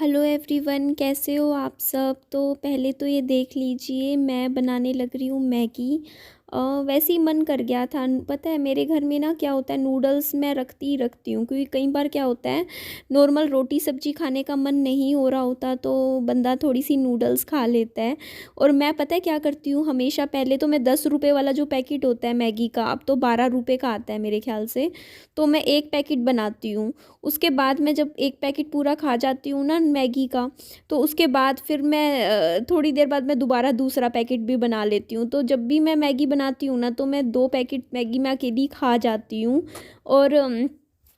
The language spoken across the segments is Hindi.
हेलो एवरीवन, कैसे हो आप सब। तो पहले तो ये देख लीजिए, मैं बनाने लग रही हूँ मैगी। वैसे ही मन कर गया था। पता है मेरे घर में ना क्या होता है, नूडल्स मैं रखती ही रखती हूँ, क्योंकि कई बार क्या होता है नॉर्मल रोटी सब्जी खाने का मन नहीं हो रहा होता तो बंदा थोड़ी सी नूडल्स खा लेता है। और मैं पता है क्या करती हूँ हमेशा, पहले तो मैं 10 रुपये वाला जो पैकेट होता है मैगी का, अब तो 12 रुपये का आता है मेरे ख्याल से, तो मैं एक पैकेट बनाती हूँ। उसके बाद मैं जब एक पैकेट पूरा खा जाती हूँ ना मैगी का, तो उसके बाद फिर मैं थोड़ी देर बाद मैं दोबारा दूसरा पैकेट भी बना लेती हूँ। तो जब भी मैं मैगी बनाती हूँ ना, तो मैं 2 पैकेट मैगी मैं अकेली खा जाती हूँ। और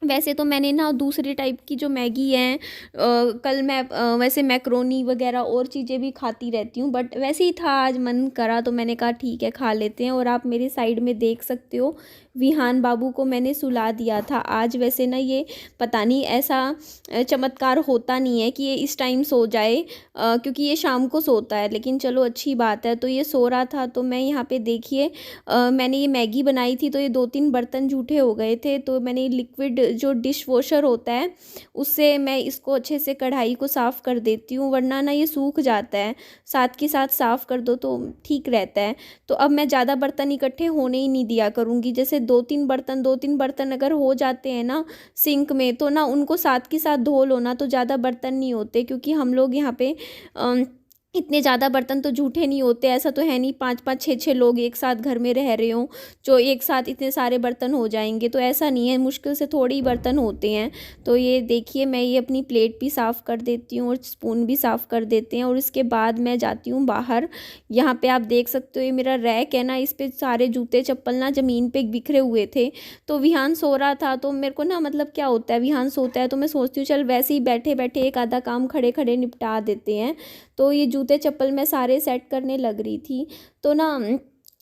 वैसे तो मैंने ना दूसरे टाइप की जो मैगी है, कल मैं वैसे मैक्रोनी वगैरह और चीज़ें भी खाती रहती हूँ, बट वैसे ही था आज मन करा तो मैंने कहा ठीक है खा लेते हैं। और आप मेरे साइड में देख सकते हो, विहान बाबू को मैंने सुला दिया था आज। वैसे ना ये पता नहीं ऐसा चमत्कार होता नहीं है कि ये इस टाइम सो जाए, क्योंकि ये शाम को सोता है, लेकिन चलो अच्छी बात है। तो ये सो रहा था तो मैं यहाँ पे देखिए, मैंने ये मैगी बनाई थी तो ये 2-3 बर्तन जूठे हो गए थे, तो मैंने लिक्विड जो डिश वॉशर होता है उससे मैं इसको अच्छे से कढ़ाई को साफ़ कर देती हूँ, वरना ना ये सूख जाता है। साथ के साथ साफ़ कर दो तो ठीक रहता है। तो अब मैं ज़्यादा बर्तन इकट्ठे होने ही नहीं दिया करूँगी। जैसे 2-3 बर्तन अगर हो जाते हैं ना सिंक में, तो ना उनको साथ के साथ धो लो ना, तो ज़्यादा बर्तन नहीं होते। क्योंकि हम लोग यहाँ पे इतने ज़्यादा बर्तन तो जूठे नहीं होते। ऐसा तो है नहीं 5-5 6-6 लोग एक साथ घर में रह रहे हों जो एक साथ इतने सारे बर्तन हो जाएंगे, तो ऐसा नहीं है, मुश्किल से थोड़े ही बर्तन होते हैं। तो ये देखिए, मैं ये अपनी प्लेट भी साफ़ कर देती हूँ और स्पून भी साफ़ कर देते हैं, और उसके बाद मैं जाती हूँ बाहर। यहाँ पे आप देख सकते हो ये मेरा रैक है ना, इस पे सारे जूते चप्पल ना ज़मीन पे बिखरे हुए थे। तो विहान सो रहा था तो मेरे को ना, मतलब क्या होता है विहान सोता है तो मैं सोचती हूँ चल वैसे ही बैठे बैठे एक आधा काम खड़े खड़े निपटा देते हैं। तो ये जूते चप्पल मैं सारे सेट करने लग रही थी। तो ना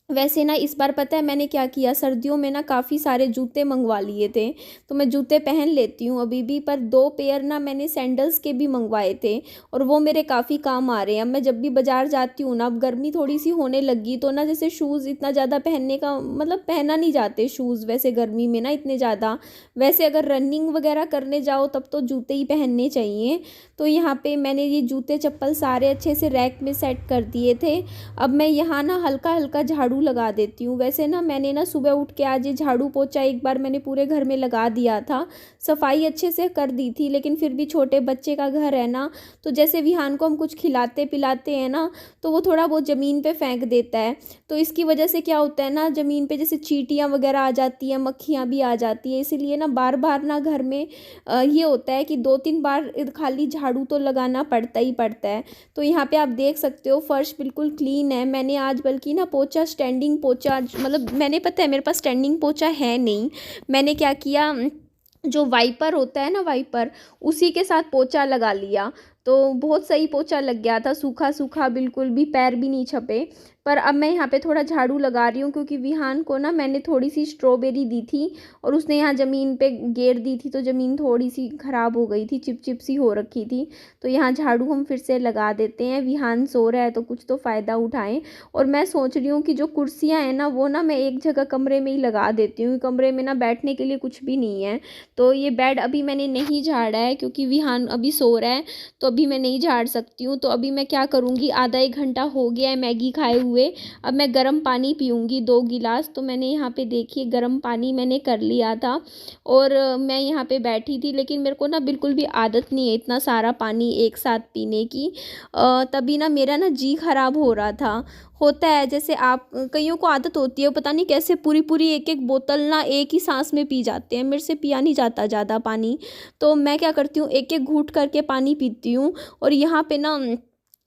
वैसे ना इस बार पता है मैंने क्या किया, सर्दियों में ना काफ़ी सारे जूते मंगवा लिए थे, तो मैं जूते पहन लेती हूँ अभी भी, पर 2 पेयर ना मैंने सैंडल्स के भी मंगवाए थे, और वो मेरे काफ़ी काम आ रहे हैं। अब मैं जब भी बाज़ार जाती हूँ ना, अब गर्मी थोड़ी सी होने लगी तो ना, जैसे शूज़ इतना ज़्यादा पहनने का मतलब पहना नहीं जाते शूज़ वैसे गर्मी में ना इतने ज़्यादा। वैसे अगर रनिंग वगैरह करने जाओ तब तो जूते ही पहनने चाहिए। तो यहाँ पे मैंने ये जूते चप्पल सारे अच्छे से रैक में सेट कर दिए थे। अब मैं यहाँ ना हल्का हल्का झाड़ू लगा देती हूँ। वैसे ना मैंने ना सुबह उठ के आज ये झाड़ू पोछा एक बार मैंने पूरे घर में लगा दिया था, सफाई अच्छे से कर दी थी, लेकिन फिर भी छोटे बच्चे का घर है ना, तो जैसे विहान को हम कुछ खिलाते पिलाते हैं ना, तो वो थोड़ा बहुत ज़मीन पे फेंक देता है। तो इसकी वजह से क्या होता है ना, ज़मीन पे जैसे चींटियाँ वगैरह आ जाती हैं, मक्खियाँ भी आ जाती हैं, इसीलिए ना बार बार ना घर में ये होता है कि 2-3 बार खाली झाड़ू तो लगाना पड़ता ही पड़ता है। तो यहाँ पे आप देख सकते हो फर्श बिल्कुल क्लीन है। मैंने आज बल्कि ना पोछा, स्टैंडिंग पोछा, मतलब मैंने पता है मेरे पास स्टैंडिंग पोछा है नहीं, मैंने क्या किया, जो वाइपर होता है ना वाइपर, उसी के साथ पोछा लगा लिया। तो बहुत सही पोछा लग गया था, सूखा सूखा बिल्कुल भी, पैर भी नहीं छपे। पर अब मैं यहाँ पे थोड़ा झाड़ू लगा रही हूँ, क्योंकि विहान को ना मैंने थोड़ी सी स्ट्रॉबेरी दी थी और उसने यहाँ ज़मीन पे गिर दी थी, तो ज़मीन थोड़ी सी ख़राब हो गई थी, चिपचिप सी हो रखी थी। तो यहाँ झाड़ू हम फिर से लगा देते हैं। विहान सो रहा है तो कुछ तो फ़ायदा उठाएं। और मैं सोच रही हूँ कि जो कुर्सियाँ हैं ना, वो ना मैं एक जगह कमरे में ही लगा देती हूँ। कमरे में ना बैठने के लिए कुछ भी नहीं है। तो ये बेड अभी मैंने नहीं झाड़ा है, क्योंकि विहान अभी सो रहा है, तो अभी मैं नहीं झाड़ सकती हूँ। तो अभी मैं क्या करूँगी, आधा 1 घंटा हो गया है मैगी खाए हुए, अब मैं गर्म पानी पीऊँगी 2 गिलास। तो मैंने यहाँ पे देखिए गर्म पानी मैंने कर लिया था, और मैं यहाँ पे बैठी थी, लेकिन मेरे को ना बिल्कुल भी आदत नहीं है इतना सारा पानी एक साथ पीने की। तभी ना मेरा ना जी खराब हो रहा था। होता है जैसे आप कईयों को आदत होती है, पता नहीं कैसे पूरी पूरी एक एक बोतल ना एक ही सांस में पी जाते हैं, मेरे से पिया नहीं जाता ज़्यादा पानी। तो मैं क्या करती हूँ, एक एक घूंट करके पानी पीती हूँ। और यहाँ पे ना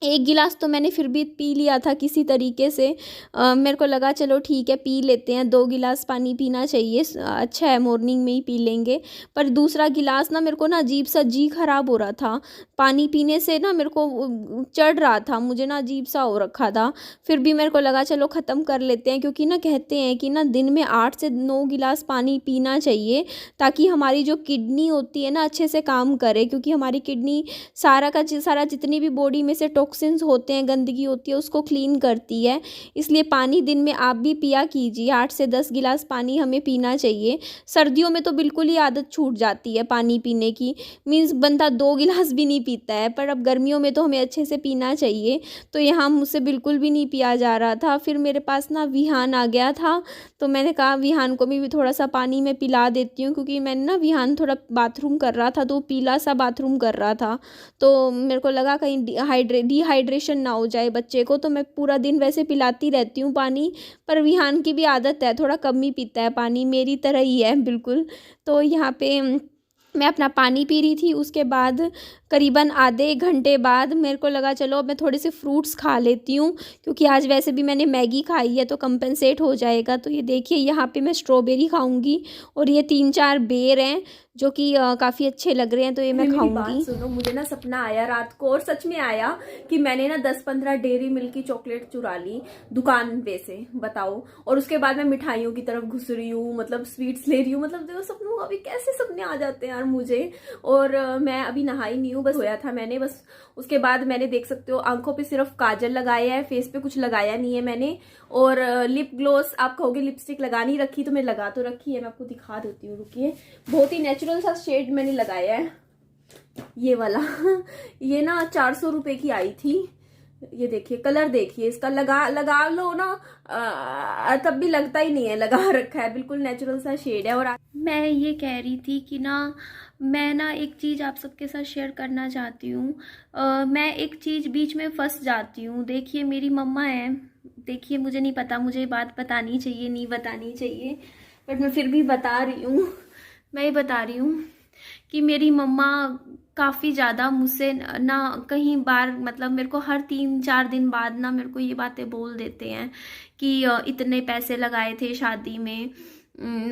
1 गिलास तो मैंने फिर भी पी लिया था किसी तरीके से। मेरे को लगा चलो ठीक है पी लेते हैं, 2 गिलास पानी पीना चाहिए, अच्छा है मॉर्निंग में ही पी लेंगे। पर दूसरा गिलास ना मेरे को ना अजीब सा जी खराब हो रहा था, पानी पीने से ना मेरे को चढ़ रहा था, मुझे ना अजीब सा हो रखा था। फिर भी मेरे को लगा चलो ख़त्म कर लेते हैं, क्योंकि ना कहते हैं कि ना दिन में 8 से 9 गिलास पानी पीना चाहिए, ताकि हमारी जो किडनी होती है ना अच्छे से काम करे। क्योंकि हमारी किडनी सारा का सारा जितनी भी बॉडी में से टॉक्सिन्स होते हैं, गंदगी होती है, उसको क्लीन करती है। इसलिए पानी दिन में आप भी पिया कीजिए, 8 से 10 गिलास पानी हमें पीना चाहिए। सर्दियों में तो बिल्कुल ही आदत छूट जाती है पानी पीने की, मीन्स बंदा 2 गिलास भी नहीं पीता है, पर अब गर्मियों में तो हमें अच्छे से पीना चाहिए। तो यहाँ मुझसे बिल्कुल भी नहीं पिया जा रहा था। फिर मेरे पास ना विहान आ गया था, तो मैंने कहा विहान को भी थोड़ा सा पानी में पिला देती हूँ, क्योंकि मैंने ना विहान थोड़ा बाथरूम कर रहा था, तो पीला सा बाथरूम कर रहा था, तो मेरे को लगा कहीं डिहाइड्रेशन ना हो जाए बच्चे को। तो मैं पूरा दिन वैसे पिलाती रहती हूँ पानी, पर विहान की भी आदत है, थोड़ा कम ही पीता है पानी, मेरी तरह ही है बिल्कुल। तो यहाँ पे मैं अपना पानी पी रही थी। उसके बाद करीबन आधे 1 घंटे बाद मेरे को लगा चलो अब मैं थोड़े से फ्रूट्स खा लेती हूँ, क्योंकि आज वैसे भी मैंने मैगी खाई है तो कंपनसेट हो जाएगा। तो ये देखिए यहाँ पे मैं स्ट्रॉबेरी खाऊंगी, और ये 3-4 बेर हैं जो कि काफ़ी अच्छे लग रहे हैं, तो ये मैं खाऊंगी। बात सुनो, मुझे ना सपना आया रात को, और सच में आया, कि मैंने ना 10-15 डेयरी मिल्क की चॉकलेट चुरा ली दुकान पे से, बताओ। और उसके बाद मैं मिठाइयों की तरफ घुस रही हूँ, मतलब स्वीट्स ले रही हूँ। मतलब देखो सपनों, अभी कैसे सपने आ जाते हैं यार मुझे। और मैं अभी नहाई नहीं हूँ, बस होया था मैंने बस। उसके बाद मैंने देख सकते हो आंखों पे सिर्फ काजल लगाया है, फेस पे कुछ लगाया नहीं है मैंने। और लिप ग्लोस, आप कहोगे लिपस्टिक लगानी रखी, तो मैं लगा तो रखी है, मैं आपको दिखा देती हूँ, रुकिए। बहुत ही नेचुरल सा शेड मैंने लगाया है, ये वाला ये ना 400 रुपए की आई थी। ये देखिए कलर, देखिए इसका, लगा लो ना तब भी लगता ही नहीं है लगा रखा है, बिल्कुल नेचुरल सा शेड है। और मैं ये कह रही थी कि ना मैं ना एक चीज़ आप सबके साथ शेयर करना चाहती हूँ। मैं एक चीज़ बीच में फंस जाती हूँ। देखिए मेरी मम्मा है, देखिए मुझे नहीं पता मुझे ये बात बतानी चाहिए नहीं बतानी चाहिए, बट मैं फिर भी बता रही हूँ। मैं ये बता रही हूँ कि मेरी मम्मा काफ़ी ज़्यादा मुझसे ना कहीं बार, मतलब मेरे को हर 3-4 दिन बाद ना मेरे को ये बातें बोल देते हैं कि इतने पैसे लगाए थे शादी में।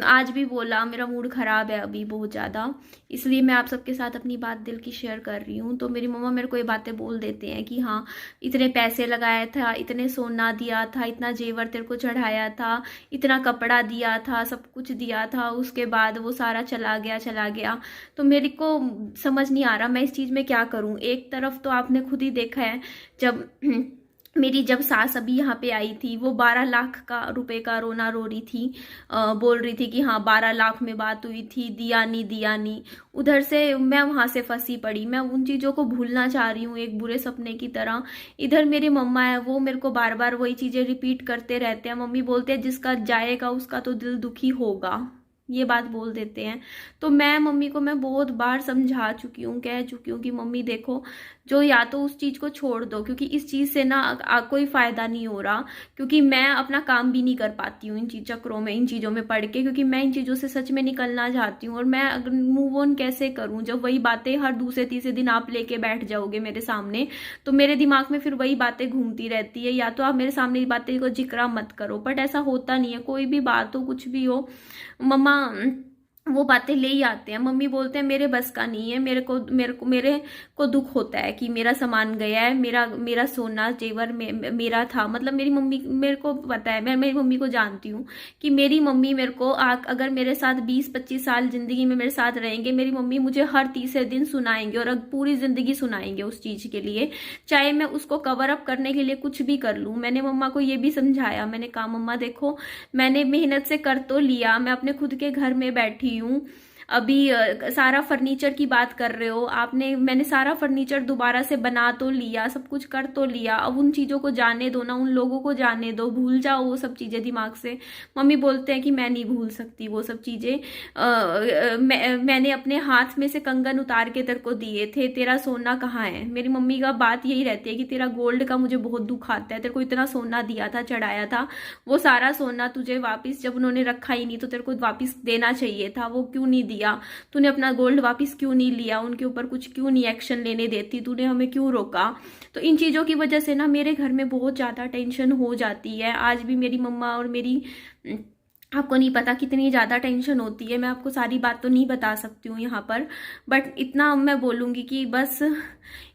आज भी बोला, मेरा मूड ख़राब है अभी बहुत ज़्यादा, इसलिए मैं आप सबके साथ अपनी बात दिल की शेयर कर रही हूँ। तो मेरी मम्मा मेरे को ये बातें बोल देते हैं कि हाँ इतने पैसे लगाया था, इतने सोना दिया था, इतना जेवर तेरे को चढ़ाया था, इतना कपड़ा दिया था, सब कुछ दिया था, उसके बाद वो सारा चला गया। तो मेरे को समझ नहीं आ रहा मैं इस चीज़ में क्या करूँ। एक तरफ तो आपने खुद ही देखा है, जब मेरी जब सास अभी यहाँ पे आई थी, वो 12 लाख का रुपए का रोना रो रही थी, बोल रही थी कि हाँ 12 लाख में बात हुई थी, दिया नहीं। उधर से मैं वहाँ से फंसी पड़ी, मैं उन चीज़ों को भूलना चाह रही हूँ एक बुरे सपने की तरह। इधर मेरी मम्मा है, वो मेरे को बार बार वही चीज़ें रिपीट करते रहते हैं। मम्मी बोलते हैं जिसका जाएगा उसका तो दिल दुखी होगा, ये बात बोल देते हैं। तो मैं मम्मी को मैं बहुत बार समझा चुकी हूँ, कह चुकी हूँ कि मम्मी देखो, जो या तो उस चीज़ को छोड़ दो, क्योंकि इस चीज़ से ना कोई फ़ायदा नहीं हो रहा, क्योंकि मैं अपना काम भी नहीं कर पाती हूँ इन चक्रों में, इन चीज़ों में पढ़ के, क्योंकि मैं इन चीज़ों से सच में निकलना चाहती हूँ। और मैं अगर मूव ऑन कैसे करूँ जब वही बातें हर दूसरे तीसरे दिन आप लेके बैठ जाओगे मेरे सामने, तो मेरे दिमाग में फिर वही बातें घूमती रहती है। या तो आप मेरे सामने बातें को जिक्र मत करो, बट ऐसा होता नहीं है। कोई भी बात हो, कुछ भी हो, मम्मा वो बातें ले ही आते हैं। मम्मी बोलते हैं मेरे बस का नहीं है, मेरे को दुख होता है कि मेरा सामान गया है, मेरा सोना जेवर मेरा था। मतलब मेरी मम्मी, मेरे को पता है, मैं मेरी मम्मी को जानती हूँ कि मेरी मम्मी मेरे को अगर मेरे साथ 20-25 साल जिंदगी में मेरे साथ रहेंगे, मेरी मम्मी मुझे हर तीसरे दिन सुनाएंगे, और पूरी जिंदगी सुनाएंगे उस चीज के लिए, चाहे मैं उसको कवर अप करने के लिए कुछ भी कर लूँ। मैंने मम्मा को ये भी समझाया, मैंने कहा मम्मा देखो, मैंने मेहनत से कर तो लिया, मैं अपने खुद के घर में बैठी हूँ। अभी सारा फर्नीचर की बात कर रहे हो आपने, मैंने सारा फर्नीचर दोबारा से बना तो लिया, सब कुछ कर तो लिया। अब उन चीज़ों को जाने दो ना, उन लोगों को जाने दो, भूल जाओ वो सब चीज़ें दिमाग से। मम्मी बोलते हैं कि मैं नहीं भूल सकती वो सब चीज़ें। मैंने अपने हाथ में से कंगन उतार के तेरे को दिए थे, तेरा सोना कहाँ है। मेरी मम्मी का बात यही रहती है कि तेरा गोल्ड का मुझे बहुत दुख आता है, तेरे को इतना सोना दिया था, चढ़ाया था, वो सारा सोना तुझे वापस, जब उन्होंने रखा ही नहीं तो तेरे को वापस देना चाहिए था, वो क्यों नहीं दिया। तूने अपना गोल्ड वापस क्यों नहीं लिया, उनके ऊपर कुछ क्यों नहीं एक्शन लेने देती, तूने हमें क्यों रोका। तो इन चीज़ों की वजह से ना मेरे घर में बहुत ज़्यादा टेंशन हो जाती है। आज भी मेरी मम्मा और मेरी आपको नहीं पता कितनी ज़्यादा टेंशन होती है। मैं आपको सारी बात तो नहीं बता सकती हूँ यहाँ पर, बट इतना मैं बोलूँगी कि बस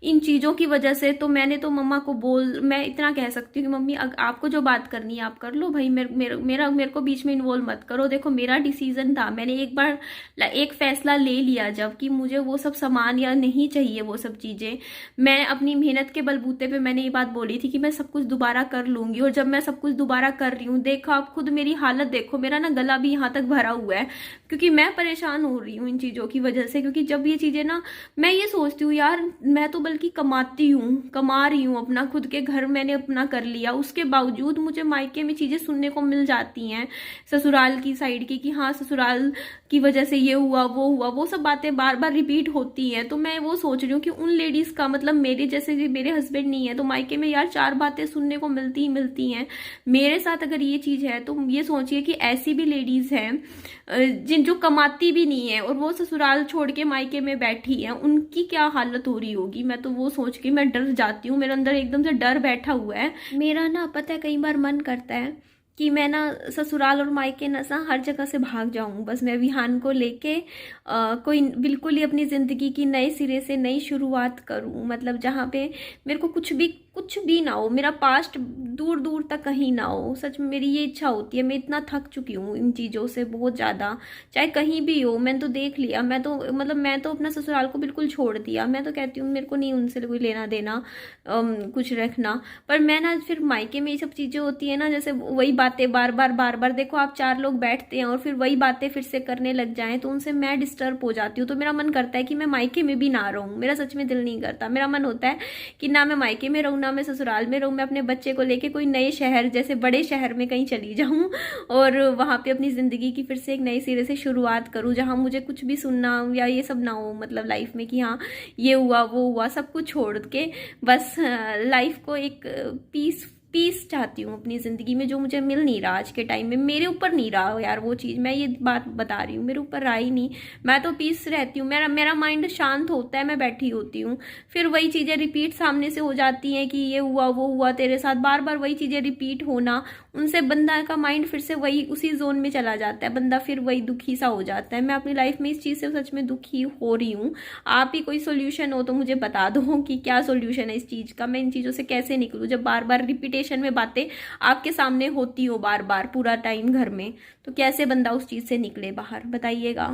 इन चीज़ों की वजह से तो मैंने तो मम्मा को मैं इतना कह सकती हूँ कि मम्मी आपको जो बात करनी है आप कर लो भाई, मेरे को बीच में इन्वॉल्व मत करो। देखो मेरा डिसीजन था, मैंने एक बार एक फैसला ले लिया जब कि मुझे वो सब सामान या नहीं चाहिए वो सब चीज़ें। मैं अपनी मेहनत के बलबूते पे मैंने ये बात बोली थी कि मैं सब कुछ दोबारा कर लूँगी, और जब मैं सब कुछ दोबारा कर रही हूँ, देखो आप खुद मेरी हालत देखो, मेरा ना गला भी यहाँ तक भरा हुआ है, क्योंकि मैं परेशान हो रही हूँ इन चीज़ों की वजह से। क्योंकि जब ये चीज़ें ना, मैं ये सोचती हूँ यार मैं तो बल्कि कमाती हूँ, कमा रही हूँ, अपना खुद के घर मैंने अपना कर लिया, उसके बावजूद मुझे मायके में चीज़ें सुनने को मिल जाती हैं ससुराल की साइड की, कि हाँ ससुराल की वजह से ये हुआ, वो सब बातें बार बार रिपीट होती हैं। तो मैं वो सोच रही हूँ कि उन लेडीज़ का मतलब मेरे जैसे भी मेरे हस्बैंड नहीं है तो मायके में यार 4 बातें सुनने को मिलती ही मिलती हैं। मेरे साथ अगर ये चीज़ है तो ये सोचिए कि ऐसी भी लेडीज़ हैं जिन जो कमाती भी नहीं है और वो ससुराल छोड़ के मायके में बैठी है, उनकी क्या हालत हो रही होगी। मैं तो वो सोच के मैं डर जाती हूँ, मेरे अंदर एकदम से डर बैठा हुआ है। मेरा ना पता है कई बार मन करता है कि मैं ना ससुराल और मायके ना हर जगह से भाग जाऊं, बस मैं विहान को लेके कोई बिल्कुल ही अपनी ज़िंदगी की नए सिरे से नई शुरुआत करूं। मतलब जहाँ पे मेरे को कुछ भी ना हो, मेरा पास्ट दूर दूर तक कहीं ना हो। सच में मेरी ये इच्छा होती है, मैं इतना थक चुकी हूँ इन चीज़ों से बहुत ज़्यादा। चाहे कहीं भी हो, मैंने तो देख लिया, मैं तो अपना ससुराल को बिल्कुल छोड़ दिया। मैं तो कहती हूँ मेरे को नहीं उनसे कोई लेना देना कुछ रखना। पर मैं ना फिर मायके में ये सब चीज़ें होती है ना, जैसे वही बातें बार बार देखो आप 4 लोग बैठते हैं और फिर वही बातें फिर से करने लग जाएं तो उनसे मैं डिस्टर्ब हो जाती हूँ। तो मेरा मन करता है कि मैं मायके में भी ना रहूँ, मेरा सच में दिल नहीं करता। मेरा मन होता है कि ना मैं मायके में रहूँ ना मैं ससुराल में रहूँ, मैं अपने बच्चे को लेके कोई नए शहर जैसे बड़े शहर में कहीं चली जाऊँ और वहाँ पे अपनी ज़िंदगी की फिर से एक नई सिरे से शुरुआत करूँ, जहाँ मुझे कुछ भी सुनना या ये सब ना हो, मतलब लाइफ में कि हाँ ये हुआ वो हुआ, सब कुछ छोड़ के बस लाइफ को एक पीस चाहती हूँ अपनी ज़िंदगी में, जो मुझे मिल नहीं रहा आज के टाइम में। मेरे ऊपर नहीं रहा यार वो चीज़, मैं ये बात बता रही हूँ, मेरे ऊपर रहा ही नहीं। मैं तो पीस रहती हूँ, मेरा माइंड शांत होता है, मैं बैठी होती हूँ, फिर वही चीज़ें रिपीट सामने से हो जाती हैं कि ये हुआ वो हुआ तेरे साथ, बार बार वही चीज़ें रिपीट होना, उनसे बंदा का माइंड फिर से वही उसी जोन में चला जाता है, बंदा फिर वही दुखी सा हो जाता है। मैं अपनी लाइफ में इस चीज़ से सच में दुखी हो रही हूँ। आप ही कोई सोल्यूशन हो तो मुझे बता दो कि क्या सोल्यूशन है इस चीज़ का, मैं इन चीज़ों से कैसे निकलूँ। जब बार बार रिपीटेशन में बातें आपके सामने होती हो बार बार पूरा टाइम घर में, तो कैसे बंदा उस चीज़ से निकले बाहर, बताइएगा।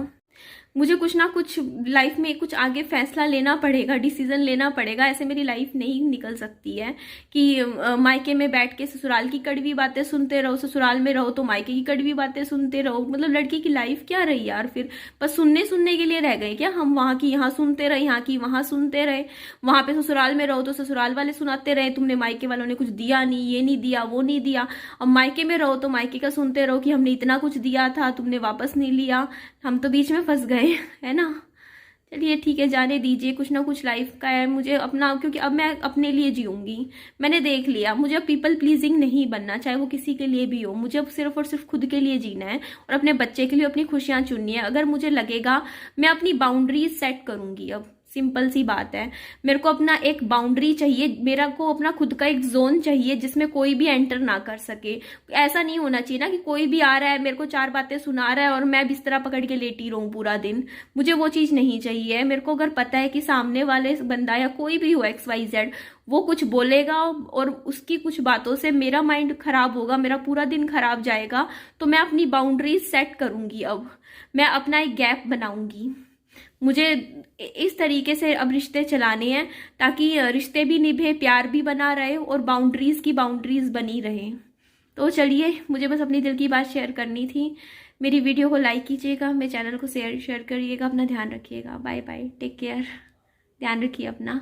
मुझे कुछ ना कुछ लाइफ में कुछ आगे फैसला लेना पड़ेगा, डिसीजन लेना पड़ेगा। ऐसे मेरी लाइफ नहीं निकल सकती है कि मायके में बैठ के ससुराल की कड़वी बातें सुनते रहो, ससुराल में रहो तो मायके की कड़वी बातें सुनते रहो। मतलब लड़की की लाइफ क्या रही यार फिर, बस सुनने के लिए रह गए क्या हम? वहाँ की यहाँ सुनते रहे, यहाँ की वहाँ सुनते रहे। वहाँ पे ससुराल में रहो तो ससुराल वाले सुनाते रहे तुमने मायके वालों ने कुछ दिया नहीं, ये नहीं दिया वो नहीं दिया। अब मायके में रहो तो मायके का सुनते रहो कि हमने इतना कुछ दिया था, तुमने वापस नहीं लिया, हम तो बीच में फंस गए, है ना। चलिए ठीक है, जाने दीजिए, कुछ ना कुछ लाइफ का है मुझे अपना, क्योंकि अब मैं अपने लिए जीऊंगी। मैंने देख लिया मुझे अब पीपल प्लीजिंग नहीं बनना, चाहे वो किसी के लिए भी हो। मुझे अब सिर्फ और सिर्फ खुद के लिए जीना है और अपने बच्चे के लिए अपनी खुशियां चुननी है। अगर मुझे लगेगा, मैं अपनी बाउंड्रीज सेट करूंगी। अब सिंपल सी बात है, मेरे को अपना एक बाउंड्री चाहिए, मेरा को अपना खुद का एक जोन चाहिए जिसमें कोई भी एंटर ना कर सके। ऐसा नहीं होना चाहिए ना कि कोई भी आ रहा है मेरे को 4 बातें सुना रहा है और मैं बिस्तरा पकड़ के लेटी रहूं पूरा दिन। मुझे वो चीज़ नहीं चाहिए। मेरे को अगर पता है कि सामने वाले बंदा या कोई भी हो XYZ वो कुछ बोलेगा और उसकी कुछ बातों से मेरा माइंड खराब होगा, मेरा पूरा दिन खराब जाएगा, तो मैं अपनी बाउंड्रीज सेट करूंगी। अब मैं अपना एक गैप बनाऊंगी। मुझे इस तरीके से अब रिश्ते चलाने हैं ताकि रिश्ते भी निभे, प्यार भी बना रहे और बाउंड्रीज बनी रहे। तो चलिए, मुझे बस अपनी दिल की बात शेयर करनी थी। मेरी वीडियो को लाइक कीजिएगा, मेरे चैनल को शेयर करिएगा, अपना ध्यान रखिएगा। बाय बाय, टेक केयर, ध्यान रखिए अपना।